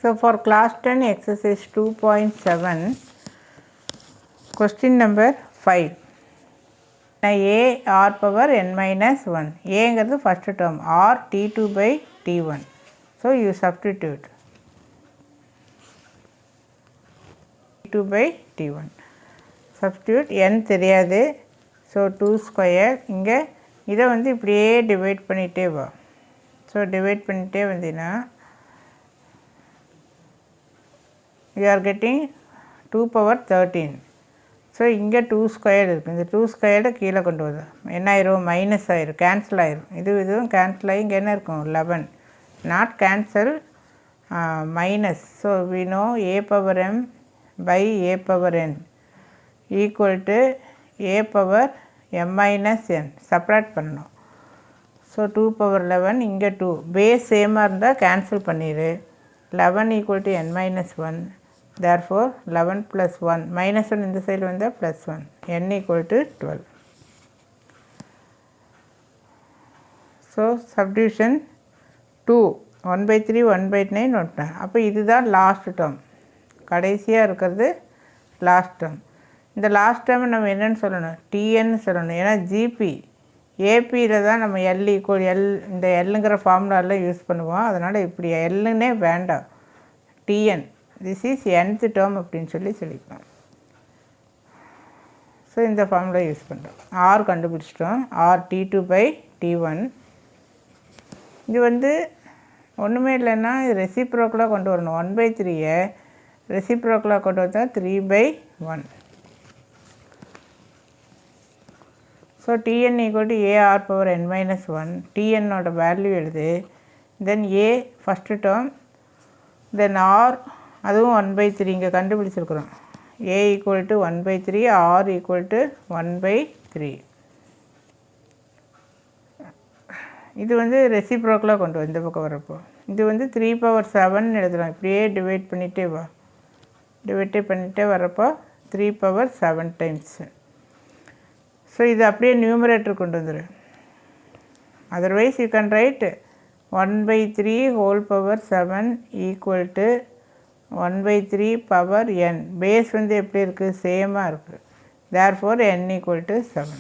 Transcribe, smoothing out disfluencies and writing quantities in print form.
So for class 10 exercise 2.7 question number 5. A r power n minus 1. A is first term r t2 by t1. So you substitute t2 by t1. Substitute n தெரியாது. So 2 square இங்கே இதை இப்படியே divide பண்ணிட்டே வா. So divide பண்ணிட்டே வந்தீனா you are getting 2 power 13. So இங்கே 2 square இருக்குது. இந்த 2 square கீழே கொண்டு வருது. என்ன ஆயிரும்? மைனஸ் ஆயிரும், கேன்சல் ஆயிரும். இதுவும் கேன்சல் ஆகி இங்கே என்ன இருக்கும்? 11. Not cancel, minus. So we know a power m by a power n equal to a power m minus n. Separate பண்ணணும். ஸோ 2 power 11 இங்கே 2. பேஸ் சேமாக இருந்தால் கேன்சல் பண்ணிடு. 11 equal to n minus 1. Therefore 11 plus 1 minus 1 இந்த side வந்தால் plus 1. n equal to 12. So substitution 2 1 by 3 1 by 9 1. அப்போ இதுதான் last term, கடைசியாக இருக்கிறது லாஸ்ட் டேர்ம். இந்த லாஸ்ட் டேர்ம் நம்ம என்னென்னு சொல்லணும்? டிஎன்னு சொல்லணும். ஏன்னா ஜிபி ஏபியில் தான் நம்ம எல் ஈக்குவல் எல், இந்த எல்லுங்கிற ஃபார்முலாவில் யூஸ் பண்ணுவோம். அதனால் இப்படி எல்லுன்னே வேண்டாம், TN, this is nth term அப்படின்னு சொல்லிக்கலாம். ஸோ இந்த ஃபார்முலா யூஸ் பண்ணுறோம். ஆர் கண்டுபிடிச்சிட்டோம். R t2 by t1. இது ஒன்றுமே இல்லைன்னா இது ரெசிப்ரோக்கலாக கொண்டு வரணும். 1 by 3 ரெசிப்ரோக்கலாக கொண்டு வந்தால் 3 by 1. So tn equal to a r power n minus 1. tnோட வேல்யூ எழுது. Then a first term, then r அதுவும் 1 by 3 இங்கே கண்டுபிடிச்சிருக்கிறோம். a equal to 1 by 3, r equal to 1 by 3. இது ரெசிப்ரோக்கலாக கொண்டு வந்த பக்கம் வரப்போ இது 3 power 7 எழுதலாம். இப்படியே டிவைட் பண்ணிகிட்டே வா. டிவைட்டே பண்ணிகிட்டே வரப்போ 3 power 7 டைம்ஸ். ஸோ இது அப்படியே நியூமரேட்டர் கொண்டு வந்துடு. Otherwise you can write 1 by 3 whole power 7 equal to 1 by 3 power n. Base எப்படி இருக்குது? சேமாக இருக்குது. therefore n equal to 7.